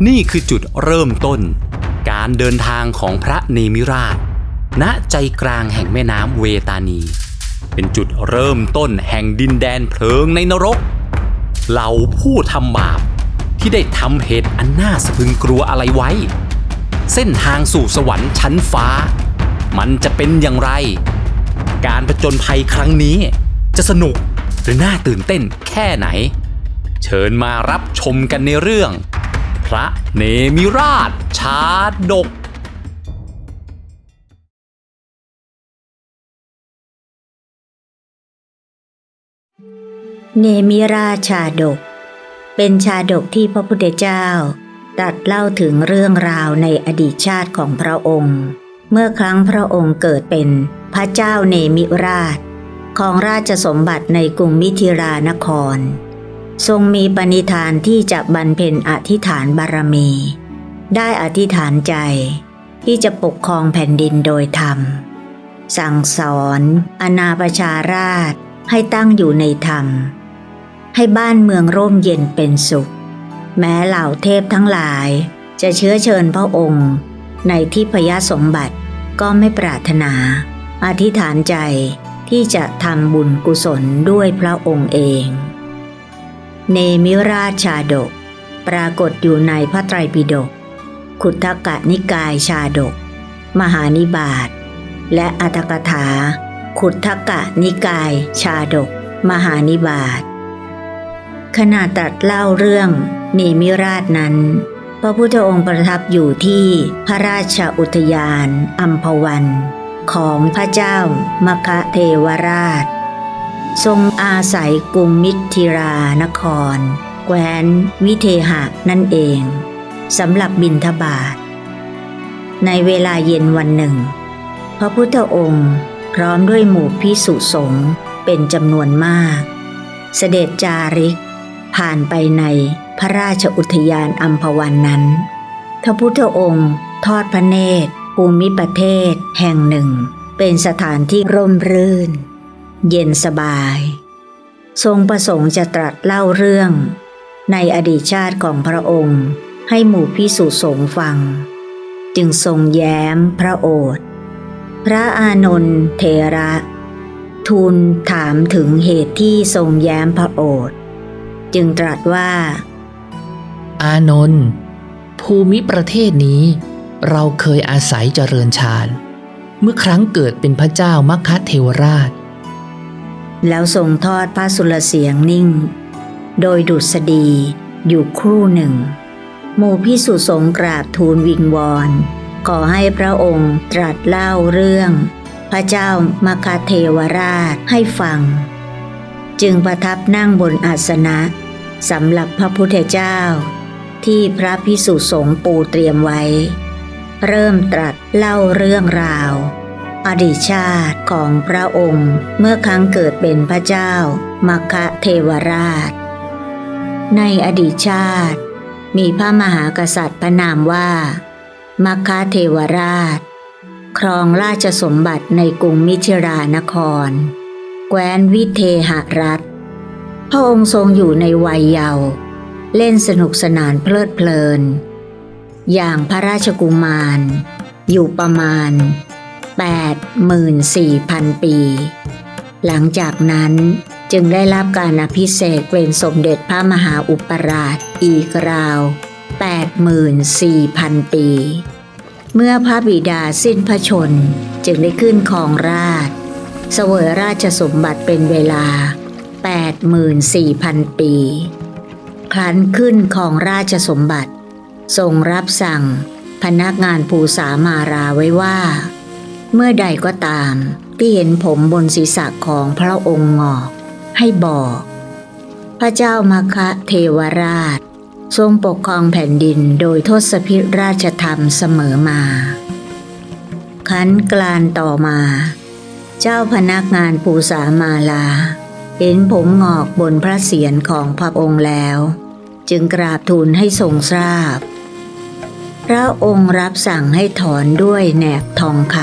นี่คือจุดเริ่มต้นการเดินทางของพระเนมิราชณใจกลางแห่งแม่น้ำเวตานีเป็นจุดเริ่มต้นแห่งดินแดนเพลิงในนรกเหล่าผู้ทำบาปที่ได้ทำเหตุอันน่าสะพรึงกลัวอะไรไว้เส้นทางสู่สวรรค์ชั้นฟ้ามันจะเป็นอย่างไรการผจญภัยครั้งนี้จะสนุกหรือน่าตื่นเต้นแค่ไหนเชิญมารับชมกันในเรื่องพระเนมิราชชาดกเนมิราชชาดกเป็นชาดกที่พระพุทธเจ้าตรัสเล่าถึงเรื่องราวในอดีตชาติของพระองค์เมื่อครั้งพระองค์เกิดเป็นพระเจ้าเนมิราชของราชสมบัติในกรุงมิถิรานครทรงมีปณิธานที่จะบำเพ็ญอธิษฐานบารมีได้อธิษฐานใจที่จะปกครองแผ่นดินโดยธรรมสั่งสอนอาณาประชาราษฎร์ให้ตั้งอยู่ในธรรมให้บ้านเมืองร่มเย็นเป็นสุขแม้เหล่าเทพทั้งหลายจะเชื้อเชิญพระองค์ในทิพยสมบัติก็ไม่ปรารถนาอธิษฐานใจที่จะทำบุญกุศลด้วยพระองค์เองเนมิราชชาดกปรากฏอยู่ในพระไตรปิฎกขุททกนิกายชาดกมหานิบาตและอรรถกถาขุททกนิกายชาดกมหานิบาตขณะตรัสเล่าเรื่องเนมิราชนั้นพระพุทธองค์ประทับอยู่ที่พระราชอุทยานอัมพวันของพระเจ้ามคเทวราชทรงอาศัยกรุงมิถิรานครแคว้นวิเทหะนั่นเองสำหรับบิณฑบาตในเวลาเย็นวันหนึ่งพระพุทธองค์พร้อมด้วยหมู่ภิกษุสงฆ์เป็นจำนวนมากเสด็จจาริกผ่านไปในพระราชอุทยานอัมพวันนั้นพระพุทธองค์ทอดพระเนตรภูมิประเทศแห่งหนึ่งเป็นสถานที่ร่มรื่นเย็นสบายทรงประสงค์จะตรัสเล่าเรื่องในอดีตชาติของพระองค์ให้หมู่ภิกษุสงฆ์ฟังจึงทรงแย้มพระโอษฐ์พระอานนท์เถระทูลถามถึงเหตุที่ทรงแย้มพระโอษฐ์จึงตรัสว่าอานนท์ภูมิประเทศนี้เราเคยอาศัยเจริญฌานเมื่อครั้งเกิดเป็นพระเจ้ามัคคะเทวราชแล้วทรงทอดพระสุรเสียงนิ่งโดยดุษฎีอยู่ครู่หนึ่งหมู่ภิกษุสงฆ์กราบทูลวิงวอนขอให้พระองค์ตรัสเล่าเรื่องพระเจ้ามัคคะเทวราชให้ฟังจึงประทับนั่งบนอาสนะสำหรับพระพุทธเจ้าที่พระภิกษุสงฆ์ปูเตรียมไว้เริ่มตรัสเล่าเรื่องราวอดีตชาติของพระองค์เมื่อครั้งเกิดเป็นพระเจ้ามัคคะเทวราชในอดีตชาติมีพระมหากษัตริย์พระนามว่ามัคคะเทวราชครองราชสมบัติในกรุงมิถิรานครแคว้นวิเทหรัฐพระองค์ทรงอยู่ในวัยเยาว์เล่นสนุกสนานเพลิดเพลินอย่างพระราชกุมารอยู่ประมาณ 84,000 ปีหลังจากนั้นจึงได้รับการอภิเษกเป็นสมเด็จพระมหาอุปราชอีกราว 84,000 ปีเมื่อพระบิดาสิ้นพระชนม์จึงได้ขึ้นครองราชย์เสวยราชสมบัติเป็นเวลา 84,000 ปีครั้นขึ้นครองราชสมบัติทรงรับสั่งพนักงานภูษามาราไว้ว่าเมื่อใดก็ตามที่เห็นผมบนศีรษะของพระองค์งอกให้บอกพระเจ้ามัคคะเทวราชทรงปกครองแผ่นดินโดยทศพิธราชธรรมเสมอมาคันกลานต่อมาเจ้าพนักงานภูษามาลาเห็นผมงอกบนพระเศียรของพระองค์แล้วจึงกราบทูลให้ทรงทราบพระองค์รับสั่งให้ถอนด้วยแหนบทองค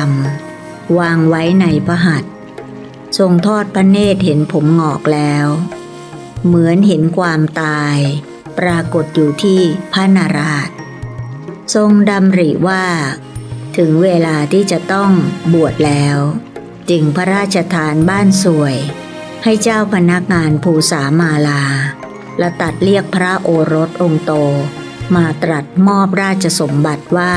ำวางไว้ในพระหัตถ์ทรงทอดพระเนตรเห็นผมงอกแล้วเหมือนเห็นความตายปรากฏอยู่ที่พระนราศ ทรงดำริว่าถึงเวลาที่จะต้องบวชแล้วจึงพระราชทานบ้านสวยให้เจ้าพนักงานภูษามาลาและตัดเรียกพระโอรสองค์โตมาตรัสมอบราชสมบัติว่า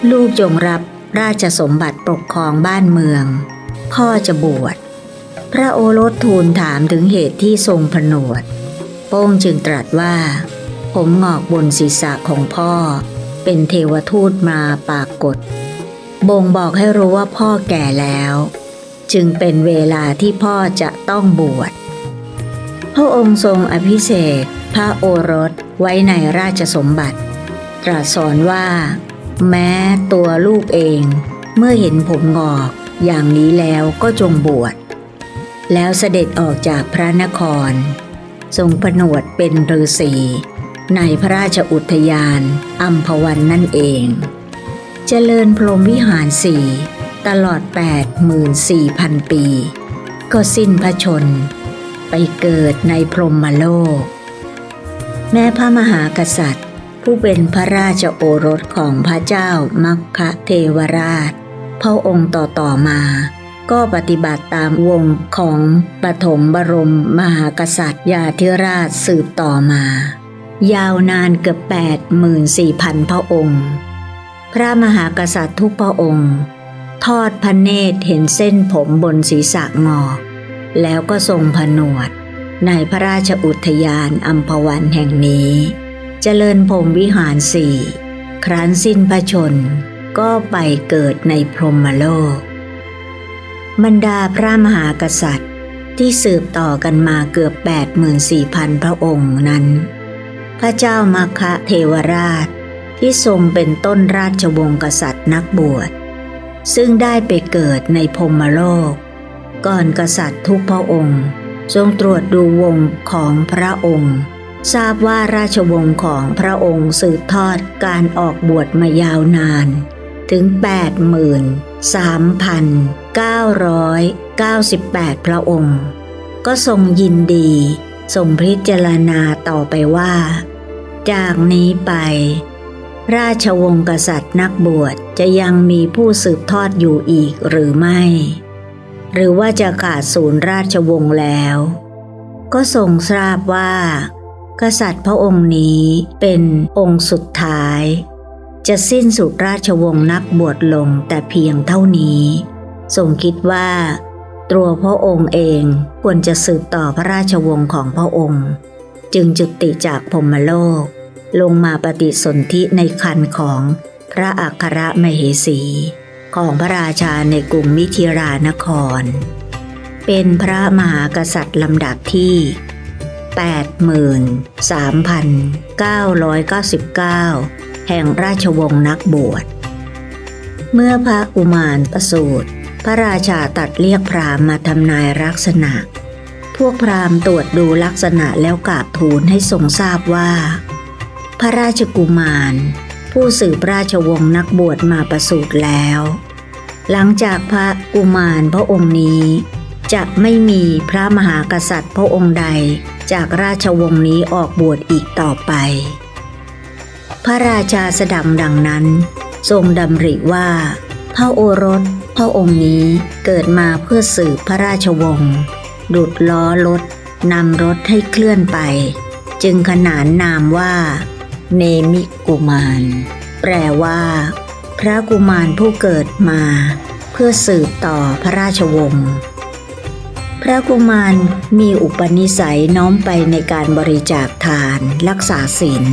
ลูกจงรับราชสมบัติปกครองบ้านเมืองพ่อจะบวชพระโอรสทูลถามถึงเหตุที่ทรงผนวดโป้งจึงตรัสว่าผมงอกบนศีรษะของพ่อเป็นเทวทูตมาปรากฏบ่งบอกให้รู้ว่าพ่อแก่แล้วจึงเป็นเวลาที่พ่อจะต้องบวชพระองค์ทรงอภิเษกพระโอรสไว้ในราชสมบัติตรัสสอนว่าแม้ตัวลูกเองเมื่อเห็นผมงอกอย่างนี้แล้วก็จงบวชแล้วเสด็จออกจากพระนครทรงผนวดเป็นฤาษีในพระราชอุทยานอัมพวันนั่นเองเจริญพรหมวิหารสี่ตลอด 84,000 ปีก็สิ้นพระชนม์ไปเกิดในพรหมโลกแม้พระมหากษัตริย์ผู้เป็นพระราชโอรสของพระเจ้ามัคคะเทวราชพระองค์ต่อมาก็ปฏิบัติตามวงของปฐมบรมมหากษัตริย์ยาธิราชสืบต่อมายาวนานเกือบ 84,000 พระองค์พระมหากษัตริย์ทุกพระองค์ทอดพระเนตรเห็นเส้นผมบนศีรษะงอกแล้วก็ทรงผนวดในพระราชอุทยานอัมพวันแห่งนี้เจริญพรหมวิหารสี่ครั้นสิ้นพระชนม์ก็ไปเกิดในพรหมโลกบรรดาพระมหากษัตริย์ที่สืบต่อกันมาเกือบ 84,000 พระองค์นั้นพระเจ้ามัคคะเทวราชที่ทรงเป็นต้นราชวงศ์กษัตริย์นักบวชซึ่งได้ไปเกิดในพรหมโลกก่อนกษัตริย์ทุกพระองค์ทรงตรวจดูวงของพระองค์ทราบว่าราชวงศ์ของพระองค์สืบทอดการออกบวชมายาวนานถึง 83,998 พระองค์ก็ทรงยินดีทรงพิจารณาต่อไปว่าจากนี้ไปราชวงศ์กษัตริย์นักบวชจะยังมีผู้สืบทอดอยู่อีกหรือไม่หรือว่าจะขาดศูนย์ราชวงศ์แล้วก็ทรงทราบว่ากษัตริย์พระองค์นี้เป็นองค์สุดท้ายจะสิ้นสุดราชวงศ์นักบวชลงแต่เพียงเท่านี้ทรงคิดว่าตัวพระองค์เองควรจะสืบต่อพระราชวงศ์ของพระองค์จึงจุติจากพรหมโลกลงมาปฏิสนธิในครรภ์ของพระอัครมเหสีของพระราชาในกรุงมิถิรานครเป็นพระมหากษัตริย์ลำดับที่ 83,999 แห่งราชวงศ์นักบวชเมื่อพระกุมารประสูติพระราชาตรัสเรียกพราหมณ์มาทำนายลักษณะพวกพราหมณ์ตรวจดูลักษณะแล้วกราบทูลให้ทรงทราบว่าพระราชกุมารผู้สืบราชวงศ์นักบวชมาประสูติแล้วหลังจากพระกุมารพระองค์นี้จะไม่มีพระมหากษัตริย์พระองค์ใดจากราชวงศ์นี้ออกบวชอีกต่อไปพระราชาสดับดังนั้นทรงดำริว่าพระโอรสพระองค์นี้เกิดมาเพื่อสืบพระราชวงศ์ดุจล้อรถนำรถให้เคลื่อนไปจึงขนานนามว่าเนมิกุมารแปลว่าพระกุมารผู้เกิดมาเพื่อสืบต่อพระราชวงศ์พระกุมารมีอุปนิสัยน้อมไปในการบริจาคทานรักษาศีล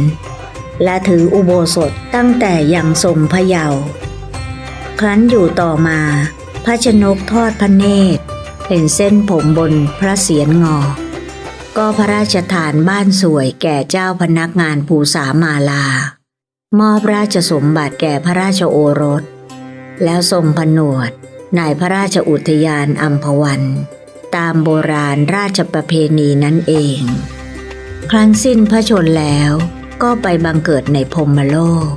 และถืออุโบสถตั้งแต่ยังทรงพระเยาว์ครั้นอยู่ต่อมาพระชนกทอดพระเนตรเป็นเส้นผมบนพระเศียรงอก็พระราชทานบ้านสวยแก่เจ้าพนักงานภูษามาลามอบราชสมบัติแก่พระราชโอรสแล้วทรงผนวดในพระราชอุทยานอัมพวันตามโบราณราชประเพณีนั่นเองครั้นสิ้นพระชนม์แล้วก็ไปบังเกิดในพรหมโลก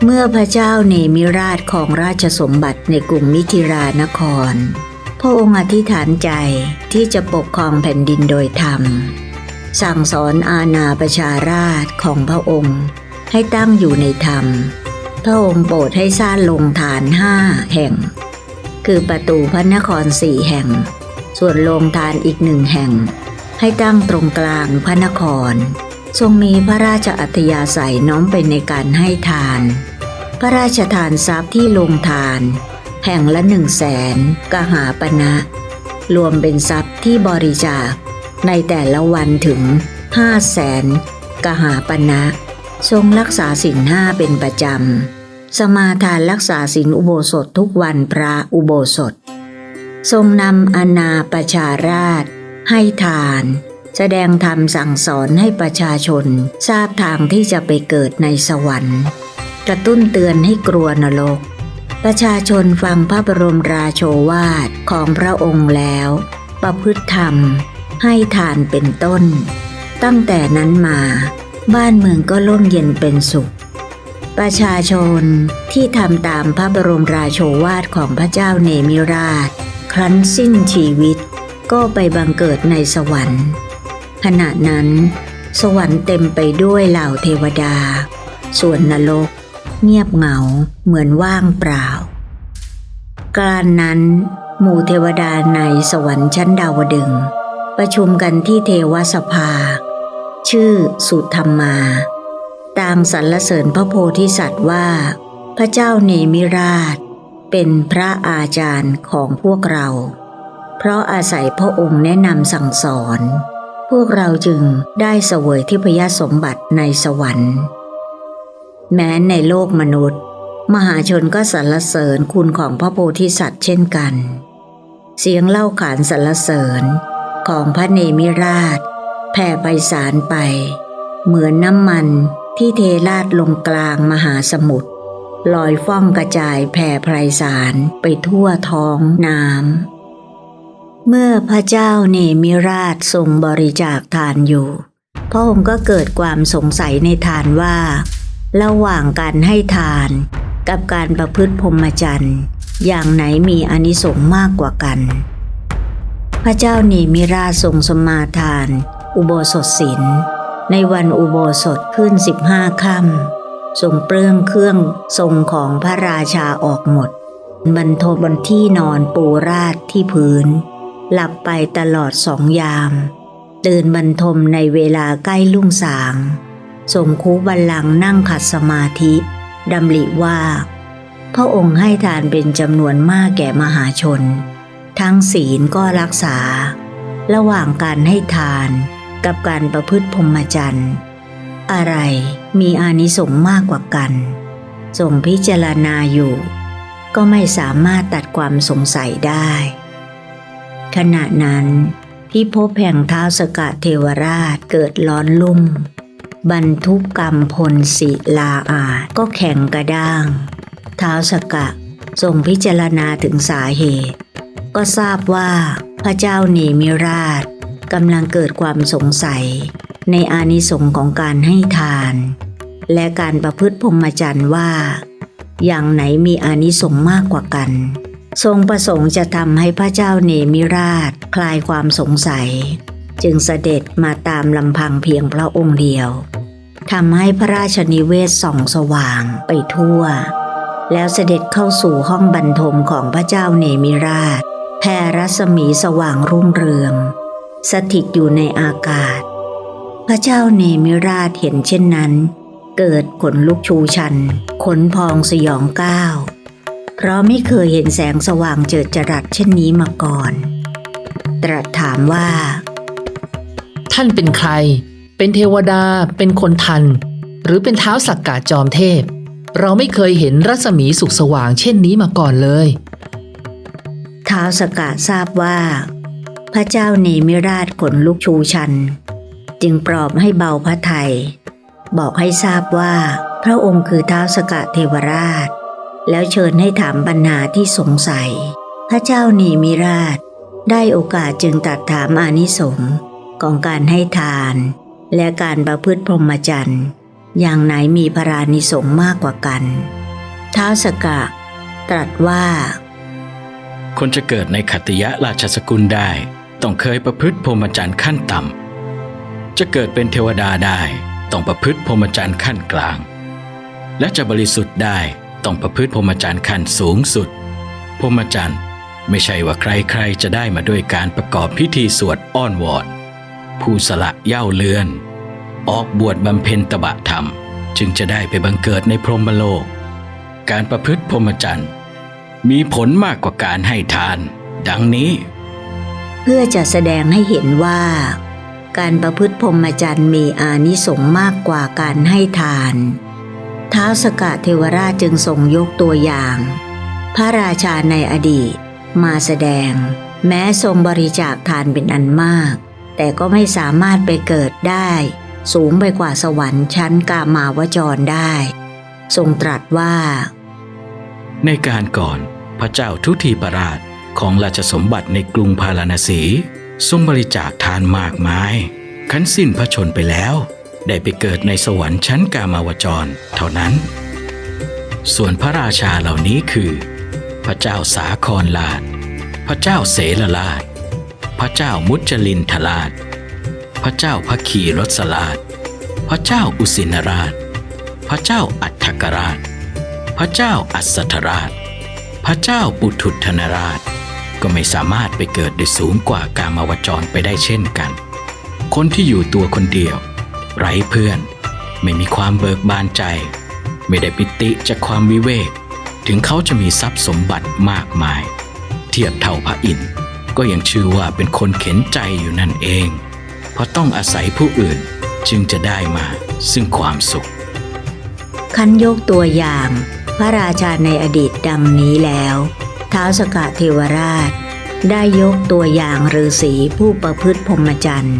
เมื่อพระเจ้าเนมิราชของราชสมบัติในกรุงมิถิรานครพระองค์อธิษฐานใจที่จะปกครองแผ่นดินโดยธรรมสั่งสอนอาณาประชาราษฎร์ของพระองค์ ให้ตั้งอยู่ในธรรมพระองค์โปรดให้สร้างโรงทาน5 แห่งคือประตูพระนคร4 แห่งส่วนโรงทานอีก1 แห่งให้ตั้งตรงกลางพระนครทรงมีพระราชอัธยาศัยน้อมไปในการให้ทานพระราชทานทรัพย์ที่โรงทานแห่งละ100,000 กหาปณะรวมเป็นทรัพย์ที่บริจาคในแต่ละวันถึง500,000 กหาปณะทรงรักษาศีล5เป็นประจำสมาทานรักษาศีลอุโบสถทุกวันพระอุโบสถทรงนำอาณาประชาราษฎร์ให้ทานแสดงธรรมสั่งสอนให้ประชาชนทราบทางที่จะไปเกิดในสวรรค์กระตุ้นเตือนให้กลัวนรกประชาชนฟังพระบรมราโชวาทของพระองค์แล้วประพฤติธรรมให้ทานเป็นต้นตั้งแต่นั้นมาบ้านเมืองก็ร่มเย็นเป็นสุขประชาชนที่ทำตามพระบรมราโชวาทของพระเจ้าเนมิราชครั้นสิ้นชีวิตก็ไปบังเกิดในสวรรค์ขณะนั้นสวรรค์เต็มไปด้วยเหล่าเทวดาส่วนนรกเงียบเหงาเหมือนว่างเปล่าการนั้นหมู่เทวดาในสวรรค์ชั้นดาวดึงส์ประชุมกันที่เทวสภาชื่อสุธรรมาต่างสรรเสริญพระโพธิสัตว์ว่าพระเจ้าเนมิราชเป็นพระอาจารย์ของพวกเราเพราะอาศัยพระองค์แนะนำสั่งสอนพวกเราจึงได้เสวยทิพยสมบัติในสวรรค์แม้ในโลกมนุษย์มหาชนก็สรรเสริญคุณของพระโพธิสัตว์เช่นกันเสียงเล่าขานสรรเสริญของพระเนมิราชแผ่ไพศาลไปเหมือนน้ำมันที่เทราดลงกลางมหาสมุทรลอยฟ้องกระจายแผ่ไพศาลไปทั่วท้องน้ำเมื่อพระเจ้าเนมิราชทรงบริจาคทานอยู่พระองค์ก็เกิดความสงสัยในทานว่าระหว่างการให้ทานกับการประพฤติพรหมจรรย์อย่างไหนมีอานิสงส์มากกว่ากันพระเจ้าเนมิราชทรงสมาทานอุโบสถศีลในวันอุโบสถขึ้น15 ค่ำทรงเปลื้องเครื่องทรงของพระราชาออกหมดบรรทมบนที่นอนปูราดที่พื้นหลับไปตลอด2 ยามตื่นบรรทมในเวลาใกล้รุ่งสางทรงคูบัลลังก์นั่งขัดสมาธิดำริว่าพระองค์ให้ทานเป็นจำนวนมากแก่มหาชนทั้งศีลก็รักษาระหว่างการให้ทานกับการประพฤติพรหมจรรย์อะไรมีอานิสงส์มากกว่ากันทรงพิจารณาอยู่ก็ไม่สามารถตัดความสงสัยได้ขณะนั้นพิภพแห่งท้าวสกะเทวราชเกิดร้อนลุ่มบรรทุกกรรมพลศิลาอาจก็แข็งกระด้างท้าวสกะทรงพิจารณาถึงสาเหตุก็ทราบว่าพระเจ้าเนมิราชกำลังเกิดความสงสัยในอานิสงส์ของการให้ทานและการประพฤติพรหมจรรย์ว่าอย่างไหนมีอานิสงส์มากกว่ากันทรงประสงค์จะทำให้พระเจ้าเนมิราชคลายความสงสัยจึงเสด็จมาตามลำพังเพียงพระองค์เดียวทำให้พระราชนิเวศส่องสว่างไปทั่วแล้วเสด็จเข้าสู่ห้องบรรทมของพระเจ้าเนมิราชแผ่รัศมีสว่างรุ่งเรืองสถิตอยู่ในอากาศพระเจ้าเนมิราชเห็นเช่นนั้นเกิดขนลุกชูชันขนพองสยองก้าวเพราะไม่เคยเห็นแสงสว่างเจิดจรัสเช่นนี้มาก่อนตรัสถามว่าท่านเป็นใครเป็นเทวดาเป็นคนทันหรือเป็นท้าวสักกะจอมเทพเราไม่เคยเห็นรัศมีสุขสว่างเช่นนี้มาก่อนเลยท้าวสักกะทราบว่าพระเจ้าเนมิราชขนลุกชูชันจึงปลอบให้เบาพระทัยบอกให้ทราบว่าพระองค์คือท้าวสักกะเทวราชแล้วเชิญให้ถามปัญหาที่สงสัยพระเจ้าเนมิราชได้โอกาสจึงตรัสถามอานิสงส์ของการให้ทานและการประพฤติพรหมจรรย์อย่างไหนมีพรานิสงส์มากกว่ากันท้าวสักกะตรัสว่าคนจะเกิดในขัตติยราชสกุลได้ต้องเคยประพฤติพรหมจรรย์ขั้นต่ำจะเกิดเป็นเทวดาได้ต้องประพฤติพรหมจรรย์ขั้นกลาง และจะบริสุทธิ์ได้ต้องประพฤติพรหมจรรย์ขั้นสูงสุดพรหมจรรย์ไม่ใช่ว่าใครๆจะได้มาด้วยการประกอบพิธีสวดอ้อนวอนผู้สละเหย้าเรือนออกบวชบำเพ็ญตบะธรรมจึงจะได้ไปบังเกิดในพรหมโลกการประพฤติพรหมจรรย์มีผลมากกว่าการให้ทานดังนี้เพื่อจะแสดงให้เห็นว่าการประพฤติพรหมจรรย์มีอานิสงส์มากกว่าการให้ทานท้าวสกะเทวราชจึงทรงยกตัวอย่างพระราชาในอดีตมาแสดงแม้ทรงบริจาคทานเป็นอันมากแต่ก็ไม่สามารถไปเกิดได้สูงไปกว่าสวรรค์ชั้นกามาวจรได้ทรงตรัสว่าในการก่อนพระเจ้าทุทีปราชของราชสมบัติในกรุงพาราณสีทรงบริจาคทานมากมายขั้นสิ้นพระชนม์ไปแล้วได้ไปเกิดในสวรรค์ชั้นกามาวจรเท่านั้นส่วนพระราชาเหล่านี้คือพระเจ้าสาครราชพระเจ้าเสรราชพระเจ้ามุจลินทราชพระเจ้าพคีรสราชพระเจ้าอุสินราชพระเจ้าอัฏฐกราชพระเจ้าอัสสัทธราชพระเจ้าปุถุทธนราชก็ไม่สามารถไปเกิดได้สูงกว่ากามาวจรไปได้เช่นกันคนที่อยู่ตัวคนเดียวไร้เพื่อนไม่มีความเบิกบานใจไม่ได้ปิติจากความวิเวกถึงเขาจะมีทรัพย์สมบัติมากมายเทียบเท่าพระอินทร์ก็ยังชื่อว่าเป็นคนเข็นใจอยู่นั่นเองเพราะต้องอาศัยผู้อื่นจึงจะได้มาซึ่งความสุขขันยกตัวอย่างพระราชาในอดีตดังนี้แล้วท้าวสกะเทวราชได้ยกตัวอย่างฤาษีผู้ประพฤติพรหมจรรย์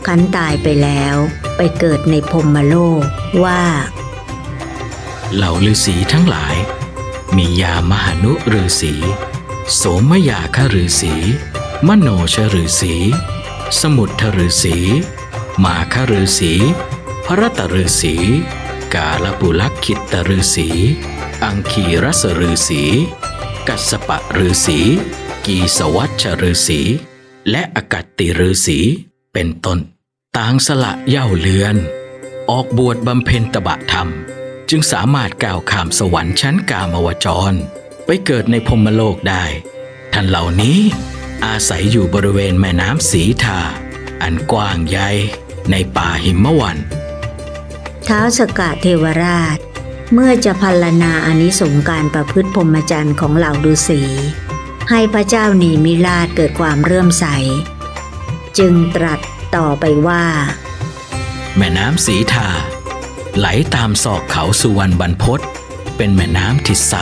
ขันตายไปแล้วไปเกิดในพรหมโลกว่าเหล่าฤาษีทั้งหลายมียามหานุฤาษีโสมยาคฤาษีมโนชฤาษีสมุทธฤาษีมาคฤาษีพรตฤาษีกาลปุลักขิตฤาษีอังคีรสฤาษีกัสสปะฤาษีกีสวัชฤาษีและอกัตติฤาษีเป็นต้นต่างสละเหย้าเรือนออกบวชบำเพ็ญตบะธรรมจึงสามารถก้าวข้ามสวรรค์ชั้นกามาวจรไปเกิดในพรหมโลกได้ท่านเหล่านี้อาศัยอยู่บริเวณแม่น้ำสีทาอันกว้างใหญ่ในป่าหิมวันท้าวสกะเทวราชเมื่อจะพรรณนาอานิสงส์การประพฤติพรหมจรรย์ของเหล่าฤาษีให้พระเจ้านีมิราชเกิดความเลื่อมใสจึงตรัสต่อไปว่าแม่น้ำสีทาไหลตามศอกเขาสุวรรณบรรพตเป็นแม่น้ำที่ใส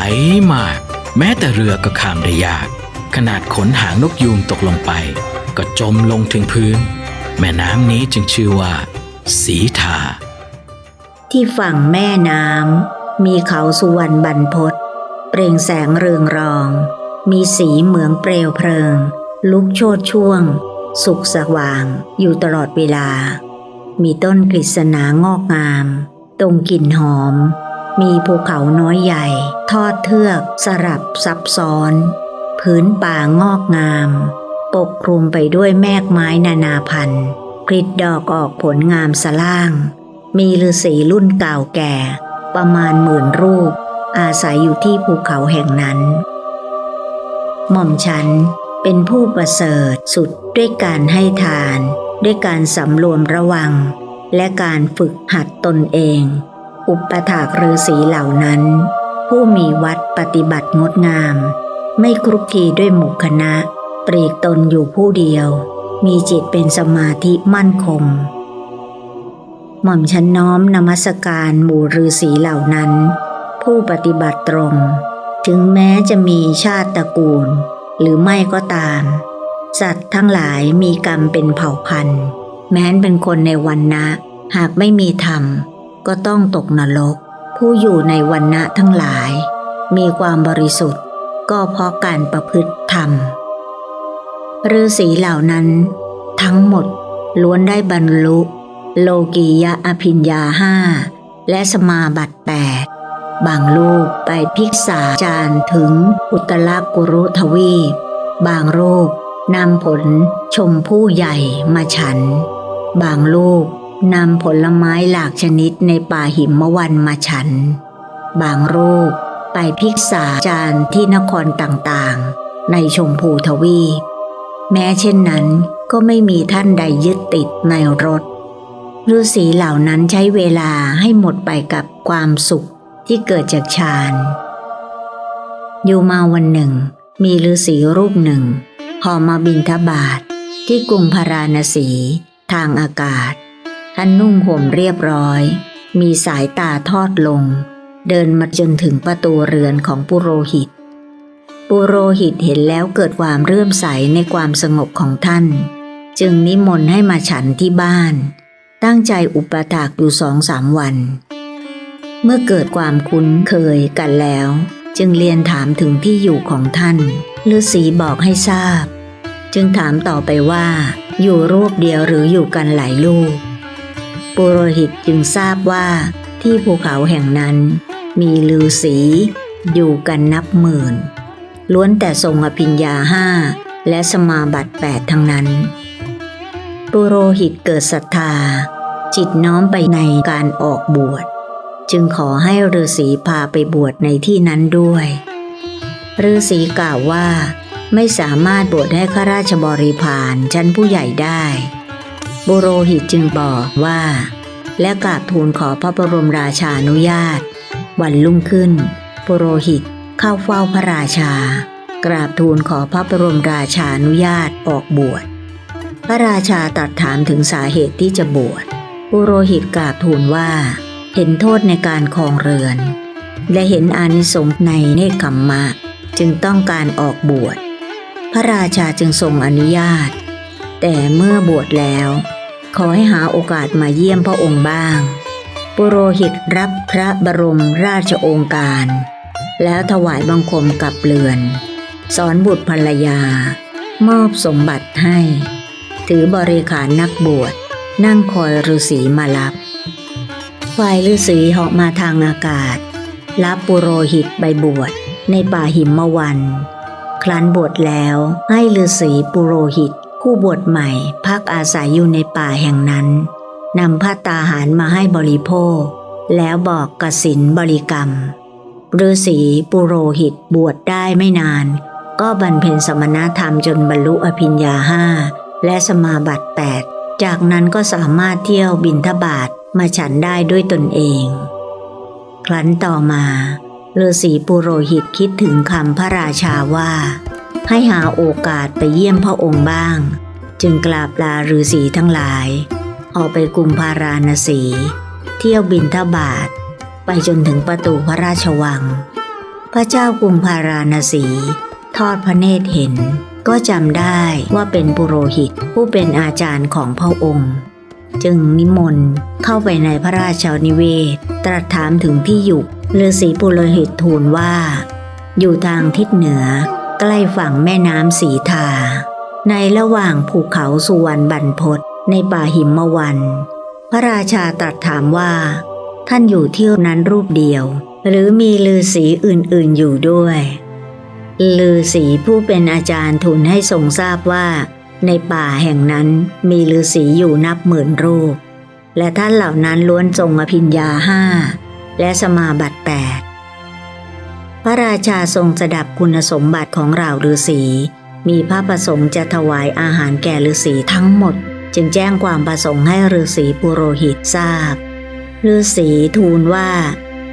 มากแม้แต่เรือก็ข้ามได้ยากขนาดขนหางนกยูงตกลงไปก็จมลงถึงพื้นแม่น้ำนี้จึงชื่อว่าสีทาที่ฝั่งแม่น้ำมีเขาสุวรรณบรรพตเปล่งแสงเรืองรองมีสีเหมือนเปลวเพลิงลุกโชติช่วงสุกสว่างอยู่ตลอดเวลามีต้นกฤษณางอกงามตรงกลิ่นหอมมีภูเขาน้อยใหญ่ทอดเทือกสลับซับซ้อนพื้นป่างอกงามปกคลุมไปด้วยแมกไม้นานาพันธุ์ผลิดอกออกผลงามสล่างมีฤาษีรุ่นเก่าแก่ประมาณ10,000 รูปอาศัยอยู่ที่ภูเขาแห่งนั้นหม่อมฉันเป็นผู้ประเสริฐสุดด้วยการให้ทานด้วยการสำรวมระวังและการฝึกหัดตนเองอุปถากฤาษีเหล่านั้นผู้มีวัดปฏิบัติงดงามไม่คลุกคลีด้วยหมู่คณะปลีกตนอยู่ผู้เดียวมีจิตเป็นสมาธิมั่นคงหม่อมฉันน้อมนมัสการหมู่ฤาษีเหล่านั้นผู้ปฏิบัติตรงถึงแม้จะมีชาติตระกูลหรือไม่ก็ตามสัตว์ทั้งหลายมีกรรมเป็นเผ่าพันธุ์แม้นเป็นคนในวรรณะหากไม่มีธรรมก็ต้องตกนรกผู้อยู่ในวรรณะทั้งหลายมีความบริสุทธิ์ก็เพราะการประพฤติธรรมฤาษีเหล่านั้นทั้งหมดล้วนได้บรรลุโลกียอภิญญา5และสมาบัติ8บางรูปไปภิกษาจารย์ถึงอุตรกุรุทวีปบางรูปนำผลชมพู่ใหญ่มาฉันบางรูปนำผลไม้หลากชนิดในป่าหิมวันมาฉัน บางรูปไปภิกษาจารย์ที่นครต่างๆในชมพูทวีปแม้เช่นนั้นก็ไม่มีท่านใดยึดติดในรถฤาษีเหล่านั้นใช้เวลาให้หมดไปกับความสุขที่เกิดจากฌานอยู่มาวันหนึ่งมีฤาษีรูปหนึ่งห่อมาบิณฑบาตที่กรุงพาราณสีทางอากาศท่านนุ่งห่มเรียบร้อยมีสายตาทอดลงเดินมาจนถึงประตูเรือนของปุโรหิตปุโรหิตเห็นแล้วเกิดความเลื่อมใสในความสงบของท่านจึงนิมนต์ให้มาฉันที่บ้านตั้งใจอุปถากอยู่2-3 วันเมื่อเกิดความคุ้นเคยกันแล้วจึงเรียนถามถึงที่อยู่ของท่านฤาษีบอกให้ทราบจึงถามต่อไปว่าอยู่รูปเดียวหรืออยู่กันหลายรูปปุโรหิตจึงทราบว่าที่ภูเขาแห่งนั้นมีฤาษีอยู่กันนับหมื่นล้วนแต่ทรงอภิญญา5และสมาบัติ8ทั้งนั้นปุโรหิตเกิดศรัทธาจิตน้อมไปในการออกบวชจึงขอให้ฤาษีพาไปบวชในที่นั้นด้วยฤาษีกล่าวว่าไม่สามารถบวชให้ข้าราชบริพารชั้นผู้ใหญ่ได้ปุโรหิตจึงบอกว่าและกราบทูลขอพระบรมราชานุญาตวันรุ่งขึ้นปุโรหิตเข้าเฝ้าพระราชากราบทูลขอพระบรมราชานุญาตออกบวชพระราชาตรัสถามถึงสาเหตุที่จะบวชปุโรหิตกราบทูลว่าเห็นโทษในการครองเรือนและเห็นอานิสงส์ในเนกขัมมะจึงต้องการออกบวชพระราชาจึงทรงอนุญาตแต่เมื่อบวชแล้วขอให้หาโอกาสมาเยี่ยมพระองค์บ้างปุโรหิตรับพระบรมราชโองการแล้วถวายบังคมกับเรือนสอนบุตรภรรยามอบสมบัติให้ถือบริขารนักบวชนั่งคอยฤาษีมารับฝ่ายฤาษีเหาะมาทางอากาศรับปุโรหิตไปบวชในป่าหิมวันครั้นบวชแล้วให้ฤาษีปุโรหิตผู้บวชใหม่พักอาศัยอยู่ในป่าแห่งนั้นนำภัตตาหารมาให้บริโภคแล้วบอกกสิณบริกรรมฤาษีปุโรหิตบวชได้ไม่นานก็บรรเพ็ญสมณธรรมจนบรรลุอภิญญา5และสมาบัติ8จากนั้นก็สามารถเที่ยวบิณฑบาตมาฉันได้ด้วยตนเองครั้นต่อมาฤาษีปุโรหิตคิดถึงคำพระราชาว่าให้หาโอกาสไปเยี่ยมพระองค์บ้างจึงกราบลาฤาษีทั้งหลายออกไปกรุงพาราณสีเที่ยวบิณฑบาตไปจนถึงประตูพระราชวังพระเจ้ากรุงพาราณสีทอดพระเนตรเห็นก็จำได้ว่าเป็นปุโรหิตผู้เป็นอาจารย์ของพระองค์จึงนิมนต์เข้าไปในพระราชนิเวศตรัสถามถึงที่อยู่ฤาษีปุโรหิตทูลว่าอยู่ทางทิศเหนือใกล้ฝั่งแม่น้ำสีทาในระหว่างภูเขาสุวรรณบรรพตในป่าหิมวันพระราชาตรัสถามว่าท่านอยู่ที่นั้นรูปเดียวหรือมีฤาษีอื่นๆอยู่ด้วยฤาษีผู้เป็นอาจารย์ทูลให้ทรงทราบว่าในป่าแห่งนั้นมีฤาษีอยู่นับหมื่นรูปและท่านเหล่านั้นล้วนทรงอภิญญา5และสมาบัติ8พระราชาทรงสดับคุณสมบัติของเหล่าฤาษีมีพระประสงค์จะถวายอาหารแก่ฤาษีทั้งหมดจึงแจ้งความประสงค์ให้ฤาษีปุโรหิตทราบฤาษีทูลว่า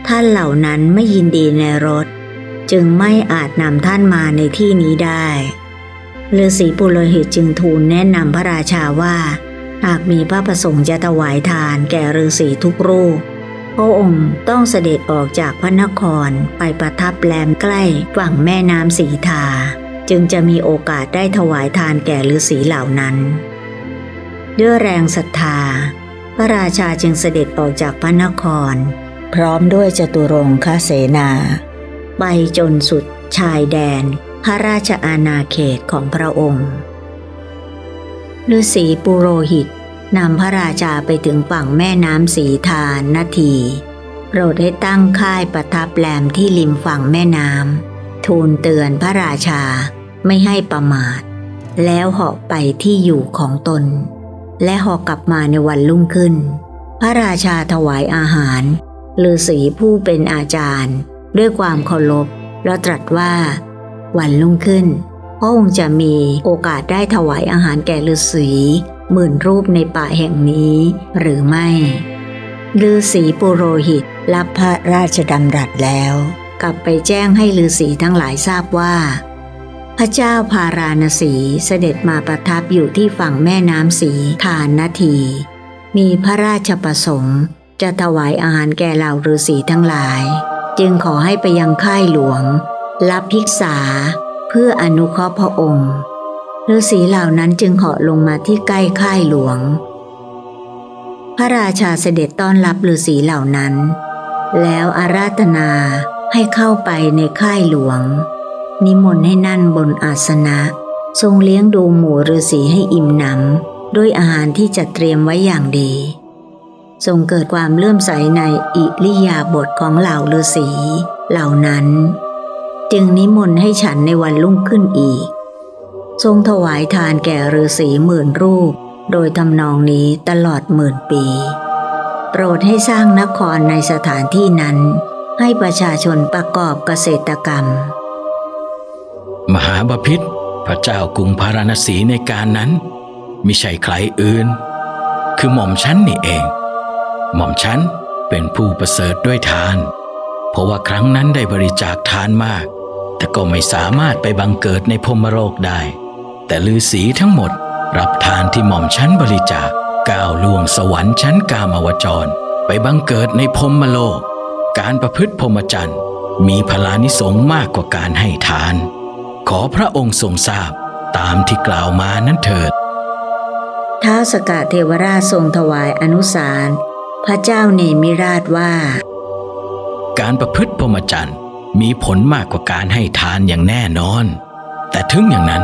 ท่านเหล่านั้นไม่ยินดีในรสจึงไม่อาจนำท่านมาในที่นี้ได้ฤาษีปุโรหิตจึงทูลแนะนำพระราชาว่าหากมีพระประสงค์จะถวายทานแก่ฤาษีทุกรูปพระองค์ต้องเสด็จออกจากพระนครไปประทับแรมใกล้ฝั่งแม่น้ำสีทาจึงจะมีโอกาสได้ถวายทานแก่ฤาษีเหล่านั้นด้วยแรงศรัทธาพระราชาจึงเสด็จออกจากพระนครพร้อมด้วยจตุรงคเสนาไปจนสุดชายแดนพระราชอาณาเขตของพระองค์ฤาษีปุโรหิตนำพระราชาไปถึงฝั่งแม่น้ำสีทานาทีโปรดให้ตั้งค่ายประทับแรมที่ริมฝั่งแม่น้ำทูลเตือนพระราชาไม่ให้ประมาทแล้วเหาะไปที่อยู่ของตนและเหาะกลับมาในวันรุ่งขึ้นพระราชาถวายอาหาร ฤาษีผู้เป็นอาจารย์ด้วยความเคารพแล้วตรัสว่าวันรุ่งขึ้นพระองค์จะมีโอกาสได้ถวายอาหารแก่ฤาษี10,000 รูปในป่าแห่งนี้หรือไม่ฤาษีปุโรหิตรับพระราชดำรัสแล้วกลับไปแจ้งให้ฤาษีทั้งหลายทราบว่าพระเจ้าพาราณสีเสด็จมาประทับอยู่ที่ฝั่งแม่น้ำสีทานนาทีมีพระราชประสงค์จะถวายอาหารแก่เหล่าฤาษีทั้งหลายจึงขอให้ไปยังค่ายหลวงรับภิกษาเพื่ออนุเคราะห์พระองค์ฤาษีเหล่านั้นจึงเหาะลงมาที่ใกล้ค่ายหลวงพระราชาเสด็จต้อนรับฤาษีเหล่านั้นแล้วอาราธนาให้เข้าไปในค่ายหลวงนิมนต์ให้นั่นบนอาสนะทรงเลี้ยงดูหมู่ฤาษีให้อิ่มหนำด้วยอาหารที่จัดเตรียมไว้อย่างดีทรงเกิดความเลื่อมใสในอิริยาบถของเหล่าฤาษีเหล่านั้นจึงนิมนต์ให้ฉันในวันรุ่งขึ้นอีกทรงถวายทานแก่ฤาษี10,000 รูปโดยทำนองนี้ตลอด10,000 ปีโปรดให้สร้างนครในสถานที่นั้นให้ประชาชนประกอบเกษตรกรรมมหาบพิตรพระเจ้ากรุงพาราณสีในการนั้นมิใช่ใครอื่นคือหม่อมฉันนี่เองหม่อมฉันเป็นผู้ประเสริฐด้วยทานเพราะว่าครั้งนั้นได้บริจาคทานมากแต่ก็ไม่สามารถไปบังเกิดในพรหมโลกได้แต่ฤาษีทั้งหมดรับทานที่หม่อมฉันบริจาคก้าวล่วงสวรรค์ชั้นกามาวจรไปบังเกิดในพรหมโลกการประพฤติพรหมจรรย์มีพลานิสงส์มากกว่าการให้ทานขอพระองค์ทรงทราบตามที่กล่าวมานั้นเถิดท้าวสกเทวราชทรงถวายอนุสารพระเจ้าเนมิราชว่าการประพฤติพรหมจรรย์มีผลมากกว่าการให้ทานอย่างแน่นอนแต่ถึงอย่างนั้น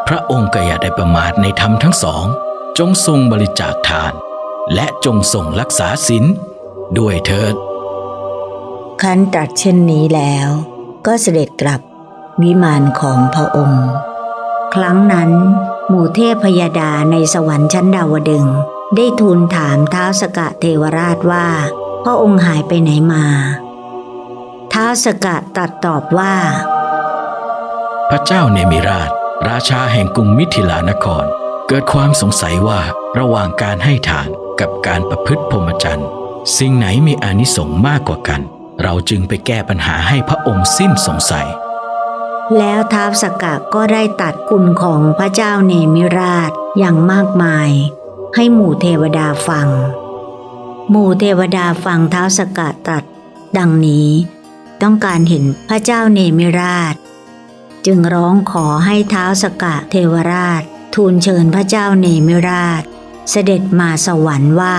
พระองค์ก็อย่าได้ประมาทในธรรมทั้งสองจงทรงบริจาคทานและจงทรงรักษาศีลด้วยเถิดครั้นตรัสเช่นนี้แล้วก็เสด็จกลับวิมานของพระองค์ครั้งนั้นหมู่เทพพยดาในสวรรค์ชั้นดาวดึงส์ได้ทูลถามท้าวสกเทวราชว่าพระองค์หายไปไหนมาท้าวสกตรัสตอบว่าพระเจ้าเนมิราชราชาแห่งกรุงมิถิลานครเกิดความสงสัยว่าระหว่างการให้ทานกับการประพฤติพรหมจรรย์สิ่งไหนมีอานิสงส์มากกว่ากันเราจึงไปแก้ปัญหาให้พระองค์สิ้นสงสัยแล้วท้าวสกก็ได้ตัดคุณของพระเจ้าเนมิราชอย่างมากมายให้หมู่เทวดาฟังหมู่เทวดาฟังท้าวสกตรัสดังนี้ต้องการเห็นพระเจ้าเนมิราชจึงร้องขอให้ท้าวสกเทวราชทูลเชิญพระเจ้าเนมิราชเสด็จมาสวรรค์ว่า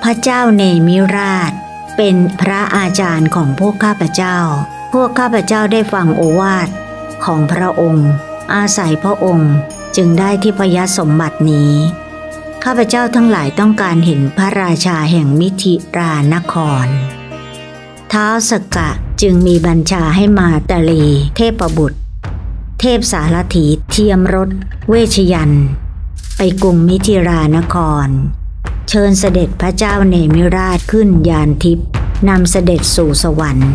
พระเจ้าเนมิราชเป็นพระอาจารย์ของพวกข้าพเจ้าพวกข้าพเจ้าได้ฟังโอวาทของพระองค์อาศัยพระองค์จึงได้ทิพยสมบัตินี้ข้าพเจ้าทั้งหลายต้องการเห็นพระราชาแห่งมิถิรานครท้าวสกจึงมีบัญชาให้มาตาลีเทพบุตรเทพสารถีเทียมรถเวชยันต์ไปกรุงมิถิรานครเชิญเสด็จพระเจ้าเนมิราชขึ้นยานทิพย์นำเสด็จสู่สวรรค์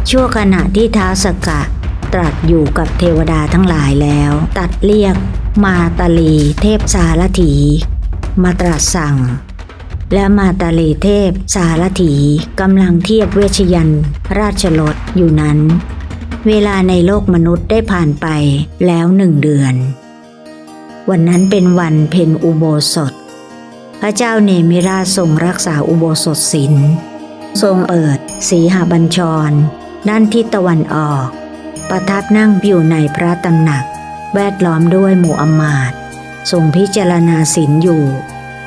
ชั่วขณะที่ท้าวสกตรัสอยู่กับเทวดาทั้งหลายแล้วตัดเรียกมาตาลีเทพสารถีมาตรัสสั่งและมาตาลีเทพสารถีกำลังเทียบเวชยันต์ราชรถอยู่นั้นเวลาในโลกมนุษย์ได้ผ่านไปแล้ว1 เดือนวันนั้นเป็นวันเพ็ญอุโบสถพระเจ้าเนมิราชทรงรักษาอุโบสถศีลทรงเปิดสีหบัญชรด้านทิศตะวันออกประทับนั่งอยู่ในพระตำหนักแวดล้อมด้วยหมู่อมาตย์ทรงพิจารณาศีลอยู่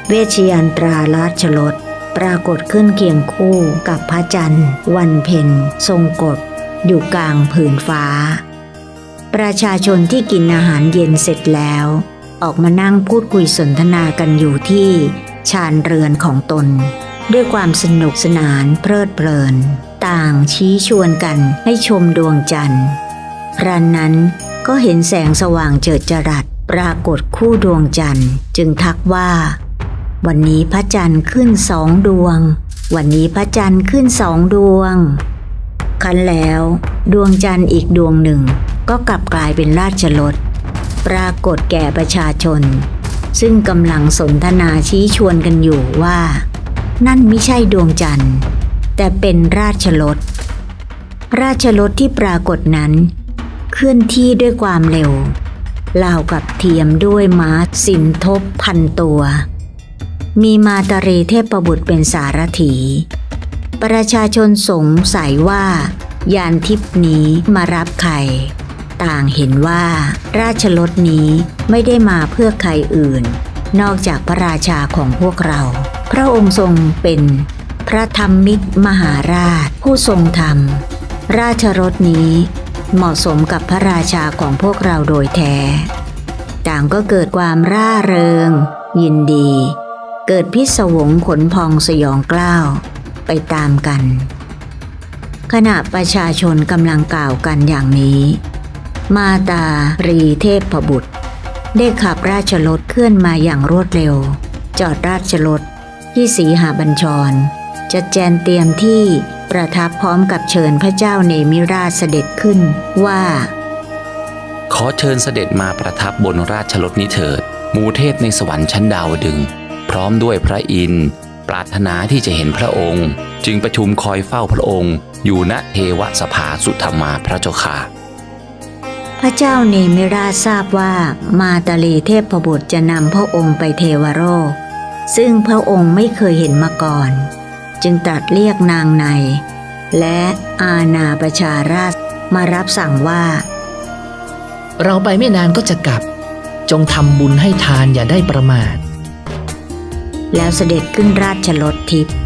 เวชยันตราราชรถปรากฏขึ้นเคียงคู่กับพระจันทร์วันเพ็ญทรงกฎอยู่กลางผืนฟ้าประชาชนที่กินอาหารเย็นเสร็จแล้วออกมานั่งพูดคุยสนทนากันอยู่ที่ชานเรือนของตนด้วยความสนุกสนานเพลิดเพลินต่างชี้ชวนกันให้ชมดวงจันทร์ครั้นนั้นก็เห็นแสงสว่างเจิดจรัสปรากฏคู่ดวงจันทร์จึงทักว่าวันนี้พระจันทร์ขึ้น2 ดวง วันนี้พระจันทร์ขึ้น2 ดวงคันแล้วดวงจันทร์อีกดวงหนึ่งก็กลับกลายเป็นราชรถปรากฏแก่ประชาชนซึ่งกำลังสนทนาชี้ชวนกันอยู่ว่านั่นไม่ใช่ดวงจันทร์แต่เป็นราชรถที่ปรากฏนั้นเคลื่อนที่ด้วยความเร็วราวกับเทียมด้วยม้าสินทบ1,000 ตัวมีมาตารีเทพบุตรเป็นสารถีประชาชนสงสัยว่ายานทิพย์นี้มารับใครต่างเห็นว่าราชรถนี้ไม่ได้มาเพื่อใครอื่นนอกจากพระราชาของพวกเราพระองค์ทรงเป็นพระธรรมิกมหาราชผู้ทรงธรรมราชรถนี้เหมาะสมกับพระราชาของพวกเราโดยแท้ต่างก็เกิดความร่าเริงยินดีเกิดพิศวงขนพองสยองกล้าวไปตามกันขณะประชาชนกำลังกล่าวกันอย่างนี้มาตารีเทพบุตรได้ขับราชรถเคลื่อนมาอย่างรวดเร็วจอดราชรถที่สีหบัญชรจัดแจงเตรียมที่ประทับพร้อมกับเชิญพระเจ้าเนมิราชเสด็จขึ้นว่าขอเชิญเสด็จมาประทับบนราชรถนี้เถิดหมู่เทพในสวรรค์ชั้นดาวดึงส์พร้อมด้วยพระอินทร์ปรารถนาที่จะเห็นพระองค์จึงประชุมคอยเฝ้าพระองค์อยู่ณเทวสภาสุธรรมาพระเจ้าค่ะพระเจ้าเนมิราชทราบว่ามาตาลีเทพบุตรจะนำพระองค์ไปเทวโลกซึ่งพระองค์ไม่เคยเห็นมาก่อนจึงตรัสเรียกนางในและอาณาประชาราษฎร์มารับสั่งว่าเราไปไม่นานก็จะกลับจงทำบุญให้ทานอย่าได้ประมาทแล้วเสด็จขึ้นราชรถทิพย์